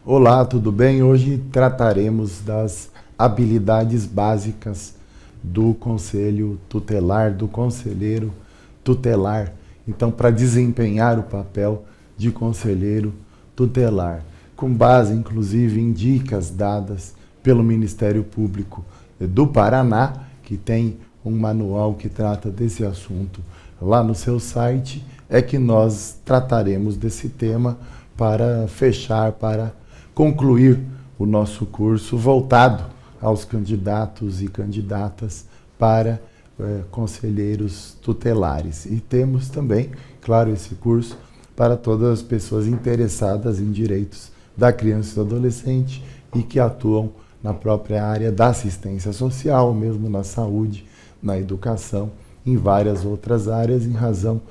Olá, tudo bem? Hoje trataremos das habilidades básicas do conselho tutelar, do conselheiro tutelar. Então, para desempenhar o papel de conselheiro tutelar, com base, inclusive, em dicas dadas pelo Ministério Público do Paraná, que tem um manual que trata desse assunto lá no seu site, é que nós trataremos desse tema para fechar, para concluir o nosso curso voltado aos candidatos e candidatas para conselheiros tutelares. E temos também, claro, esse curso para todas as pessoas interessadas em direitos da criança e do adolescente e que atuam na própria área da assistência social, mesmo na saúde, na educação, em várias outras áreas, em razão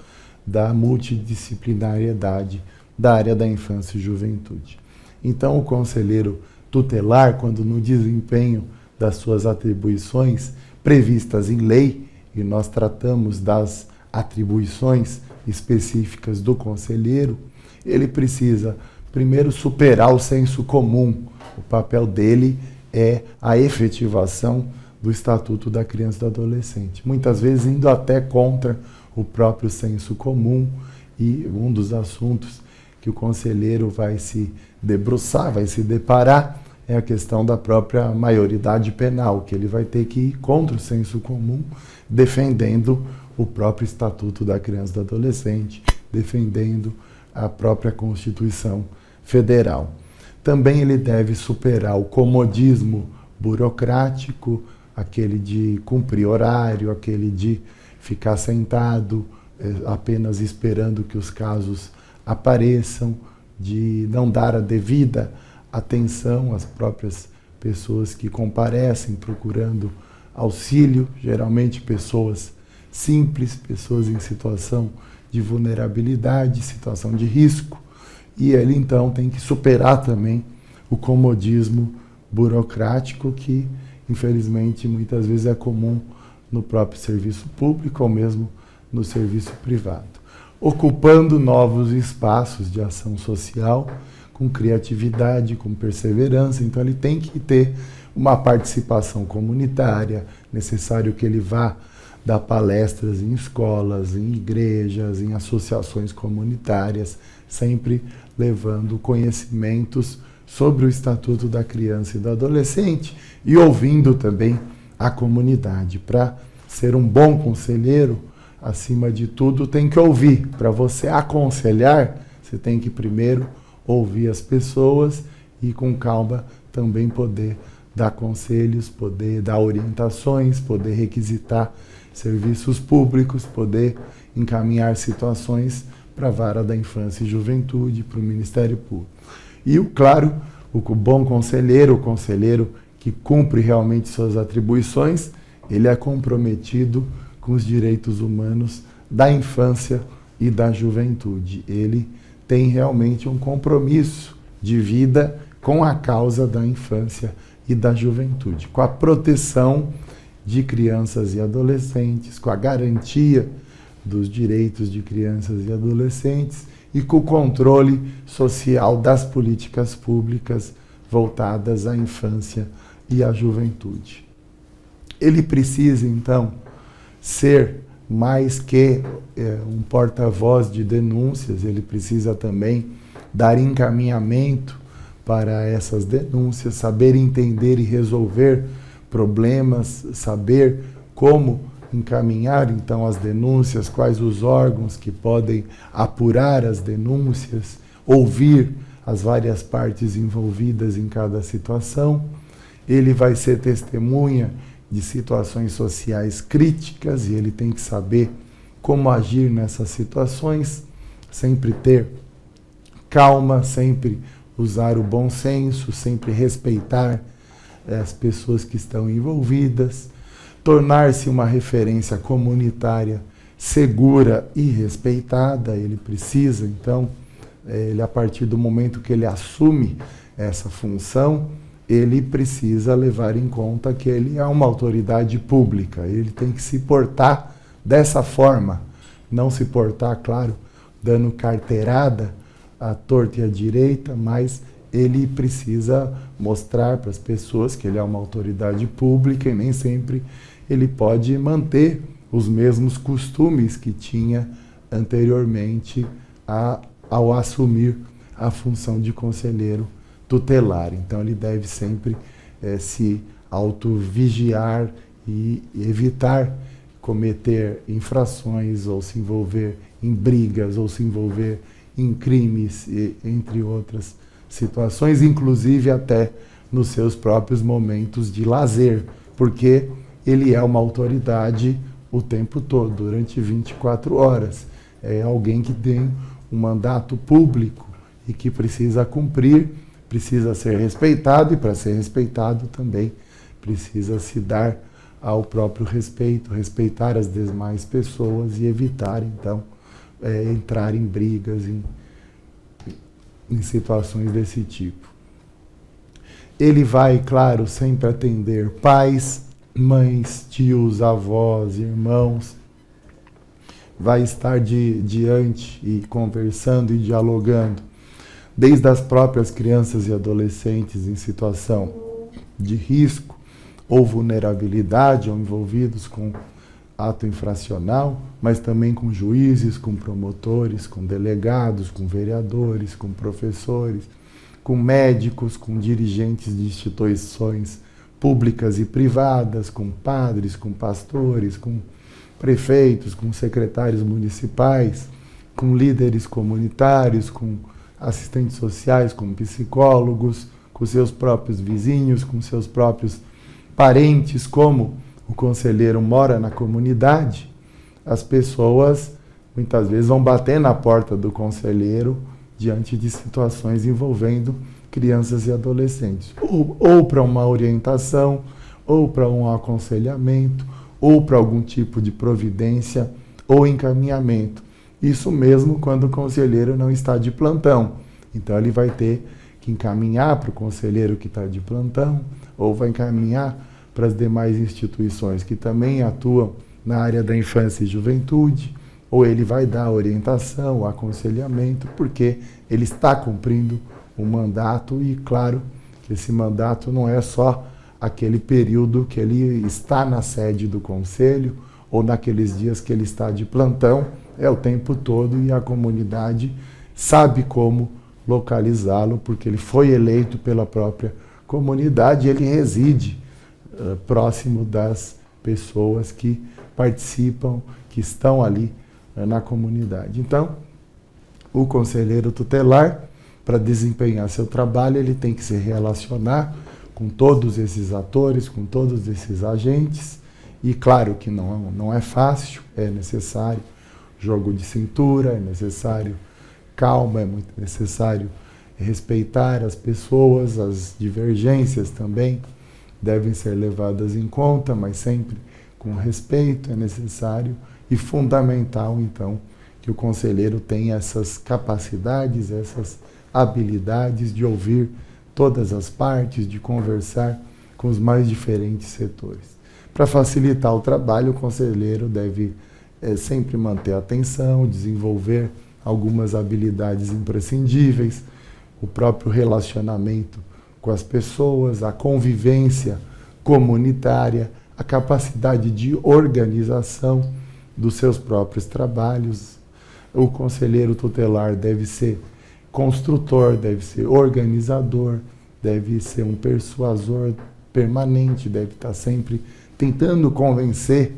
da multidisciplinariedade da área da infância e juventude. Então, o conselheiro tutelar, quando no desempenho das suas atribuições previstas em lei, e nós tratamos das atribuições específicas do conselheiro, ele precisa, primeiro, superar o senso comum. O papel dele é a efetivação do Estatuto da Criança e do Adolescente, muitas vezes indo até contra o próprio senso comum, e um dos assuntos que o conselheiro vai se debruçar, vai se deparar, é a questão da própria maioridade penal, que ele vai ter que ir contra o senso comum, defendendo o próprio Estatuto da Criança e do Adolescente, defendendo a própria Constituição Federal. Também ele deve superar o comodismo burocrático, aquele de cumprir horário, aquele de ficar sentado apenas esperando que os casos apareçam, de não dar a devida atenção às próprias pessoas que comparecem procurando auxílio, geralmente pessoas simples, pessoas em situação de vulnerabilidade, situação de risco, e ele então tem que superar também o comodismo burocrático que, infelizmente, muitas vezes é comum no próprio serviço público ou mesmo no serviço privado, ocupando novos espaços de ação social, com criatividade, com perseverança. Então ele tem que ter uma participação comunitária, necessário que ele vá dar palestras em escolas, em igrejas, em associações comunitárias, sempre levando conhecimentos sobre o Estatuto da Criança e do Adolescente e ouvindo também a comunidade. Para ser um bom conselheiro, acima de tudo, tem que ouvir. Para você aconselhar, você tem que primeiro ouvir as pessoas e, com calma, também poder dar conselhos, poder dar orientações, poder requisitar serviços públicos, poder encaminhar situações para a Vara da Infância e Juventude, para o Ministério Público. E, claro, o bom conselheiro, o conselheiro que cumpre realmente suas atribuições, ele é comprometido com os direitos humanos da infância e da juventude. Ele tem realmente um compromisso de vida com a causa da infância e da juventude, com a proteção de crianças e adolescentes, com a garantia dos direitos de crianças e adolescentes e com o controle social das políticas públicas voltadas à infância e à juventude. Ele precisa, então, ser mais que um porta-voz de denúncias, ele precisa também dar encaminhamento para essas denúncias, saber entender e resolver problemas, saber como encaminhar então as denúncias, quais os órgãos que podem apurar as denúncias, ouvir as várias partes envolvidas em cada situação. Ele vai ser testemunha de situações sociais críticas e ele tem que saber como agir nessas situações, sempre ter calma, sempre usar o bom senso, sempre respeitar as pessoas que estão envolvidas, tornar-se uma referência comunitária segura e respeitada. Ele precisa, então, a partir do momento que ele assume essa função, ele precisa levar em conta que ele é uma autoridade pública, ele tem que se portar dessa forma, não se portar, claro, dando carteirada à torta e à direita, mas ele precisa mostrar para as pessoas que ele é uma autoridade pública e nem sempre ele pode manter os mesmos costumes que tinha anteriormente ao assumir a função de conselheiro tutelar. Então ele deve sempre se autovigiar e evitar cometer infrações ou se envolver em brigas ou se envolver em crimes, entre outras situações, inclusive até nos seus próprios momentos de lazer, porque ele é uma autoridade o tempo todo, durante 24 horas. É alguém que tem um mandato público e que precisa cumprir, precisa ser respeitado, e para ser respeitado também precisa se dar ao próprio respeito, respeitar as demais pessoas e evitar, então, entrar em brigas, em situações desse tipo. Ele vai, claro, sempre atender pais, mães, tios, avós, irmãos, vai estar diante e conversando e dialogando, desde as próprias crianças e adolescentes em situação de risco ou vulnerabilidade, ou envolvidos com ato infracional, mas também com juízes, com promotores, com delegados, com vereadores, com professores, com médicos, com dirigentes de instituições públicas e privadas, com padres, com pastores, com prefeitos, com secretários municipais, com líderes comunitários, com assistentes sociais, com psicólogos, com seus próprios vizinhos, com seus próprios parentes. Como o conselheiro mora na comunidade, as pessoas muitas vezes vão bater na porta do conselheiro diante de situações envolvendo crianças e adolescentes, ou para uma orientação, ou para um aconselhamento, ou para algum tipo de providência ou encaminhamento. Isso mesmo quando o conselheiro não está de plantão. Então ele vai ter que encaminhar para o conselheiro que está de plantão, ou vai encaminhar para as demais instituições que também atuam na área da infância e juventude, ou ele vai dar orientação, o aconselhamento, porque ele está cumprindo um mandato, e claro que esse mandato não é só aquele período que ele está na sede do conselho, ou naqueles dias que ele está de plantão, é o tempo todo, e a comunidade sabe como localizá-lo, porque ele foi eleito pela própria comunidade, ele reside próximo das pessoas que participam, que estão ali na comunidade. Então, o conselheiro tutelar, para desempenhar seu trabalho, ele tem que se relacionar com todos esses atores, com todos esses agentes, e claro que não é fácil, é necessário jogo de cintura, é necessário calma, é muito necessário respeitar as pessoas, as divergências também devem ser levadas em conta, mas sempre com respeito. É necessário e fundamental, então, que o conselheiro tenha essas capacidades, essas habilidades de ouvir todas as partes, de conversar com os mais diferentes setores. Para facilitar o trabalho, o conselheiro deve sempre manter a atenção, desenvolver algumas habilidades imprescindíveis, o próprio relacionamento com as pessoas, a convivência comunitária, a capacidade de organização dos seus próprios trabalhos. O conselheiro tutelar deve ser construtor, deve ser organizador, deve ser um persuasor permanente, deve estar sempre tentando convencer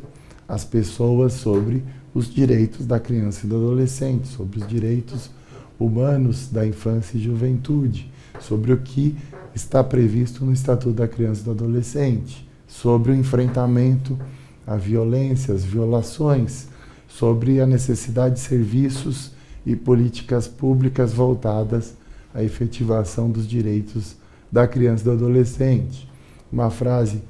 as pessoas sobre os direitos da criança e do adolescente, sobre os direitos humanos da infância e juventude, sobre o que está previsto no Estatuto da Criança e do Adolescente, sobre o enfrentamento à violência, às violações, sobre a necessidade de serviços e políticas públicas voltadas à efetivação dos direitos da criança e do adolescente. Uma frase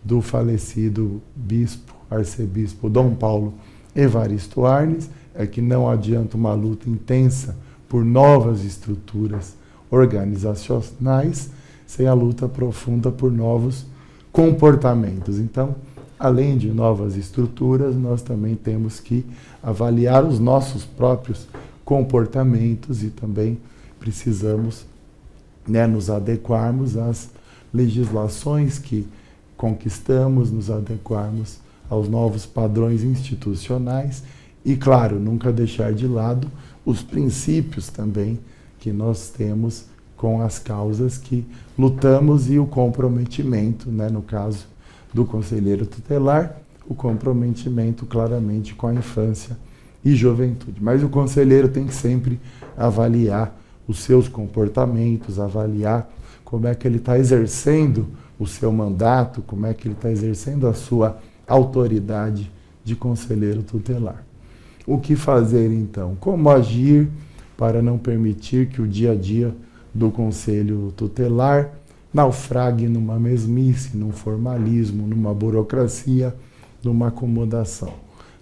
do falecido bispo, arcebispo Dom Paulo Evaristo Arnes, é que não adianta uma luta intensa por novas estruturas organizacionais sem a luta profunda por novos comportamentos. Então, além de novas estruturas, nós também temos que avaliar os nossos próprios comportamentos e também precisamos né, nos adequarmos às legislações que conquistamos, nos adequarmos aos novos padrões institucionais e, claro, nunca deixar de lado os princípios também que nós temos com as causas que lutamos e o comprometimento, né, no caso do conselheiro tutelar, o comprometimento claramente com a infância e juventude. Mas o conselheiro tem que sempre avaliar os seus comportamentos, avaliar como é que ele está exercendo o seu mandato, como é que ele está exercendo a sua autoridade de conselheiro tutelar. O que fazer então? Como agir para não permitir que o dia a dia do conselho tutelar naufrague numa mesmice, num formalismo, numa burocracia, numa acomodação?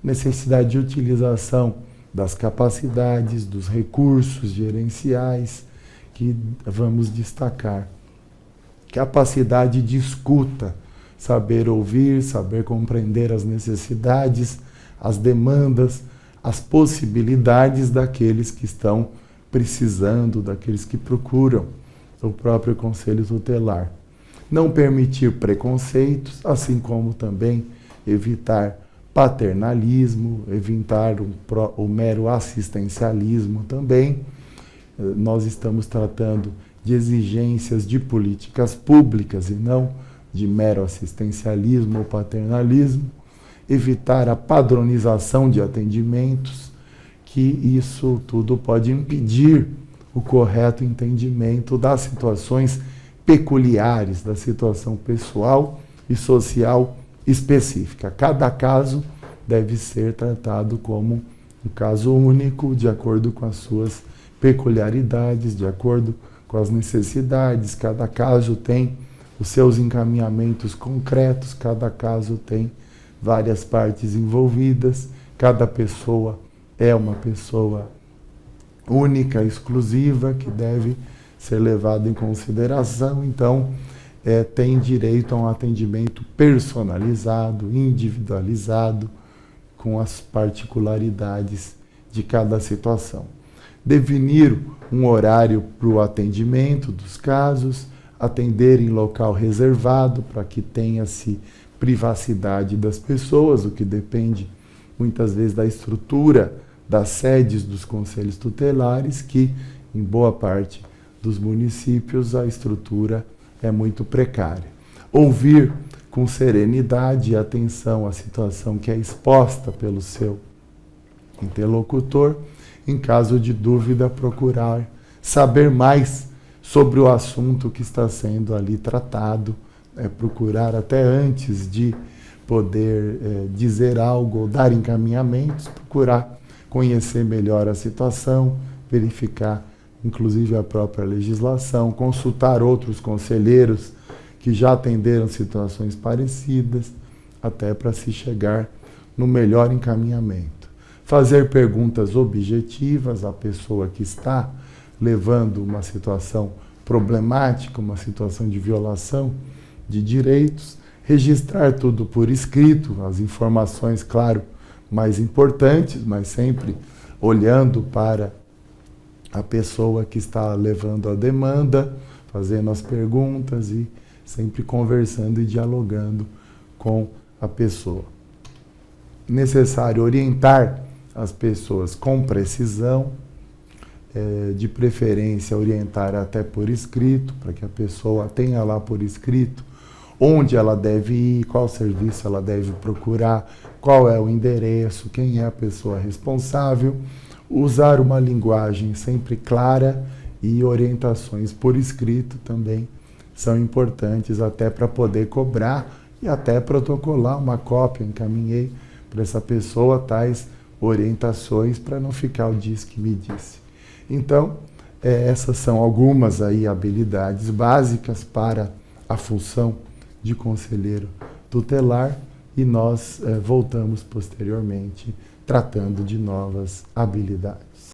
Necessidade de utilização das capacidades, dos recursos gerenciais que vamos destacar. Capacidade de escuta, saber ouvir, saber compreender as necessidades, as demandas, as possibilidades daqueles que estão precisando, daqueles que procuram o próprio conselho tutelar. Não permitir preconceitos, assim como também evitar paternalismo, evitar o mero assistencialismo também. Nós estamos tratando de exigências de políticas públicas e não de mero assistencialismo ou paternalismo. Evitar a padronização de atendimentos, que isso tudo pode impedir o correto entendimento das situações peculiares, da situação pessoal e social específica. Cada caso deve ser tratado como um caso único, de acordo com as suas peculiaridades, de acordo com as necessidades. Cada caso tem os seus encaminhamentos concretos, cada caso tem várias partes envolvidas, cada pessoa é uma pessoa única, exclusiva, que deve ser levada em consideração. Então, tem direito a um atendimento personalizado, individualizado, com as particularidades de cada situação. Definir um horário para o atendimento dos casos, atender em local reservado para que tenha-se privacidade das pessoas, o que depende muitas vezes da estrutura das sedes dos conselhos tutelares, que em boa parte dos municípios a estrutura é muito precária. Ouvir com serenidade e atenção a situação que é exposta pelo seu interlocutor. Em caso de dúvida, procurar saber mais sobre o assunto que está sendo ali tratado, procurar até antes de poder dizer algo ou dar encaminhamentos, procurar conhecer melhor a situação, verificar inclusive a própria legislação, consultar outros conselheiros que já atenderam situações parecidas, até para se chegar no melhor encaminhamento. Fazer perguntas objetivas à pessoa que está levando uma situação problemática, uma situação de violação de direitos, registrar tudo por escrito, as informações, claro, mais importantes, mas sempre olhando para a pessoa que está levando a demanda, fazendo as perguntas e sempre conversando e dialogando com a pessoa. Necessário orientar as pessoas com precisão, de preferência orientar até por escrito, para que a pessoa tenha lá por escrito onde ela deve ir, qual serviço ela deve procurar, qual é o endereço, quem é a pessoa responsável. Usar uma linguagem sempre clara e orientações por escrito também são importantes, até para poder cobrar e até protocolar uma cópia. Encaminhei para essa pessoa tais orientações para não ficar o diz que me disse. Então, essas são algumas aí habilidades básicas para a função de conselheiro tutelar, e nós voltamos posteriormente tratando de novas habilidades.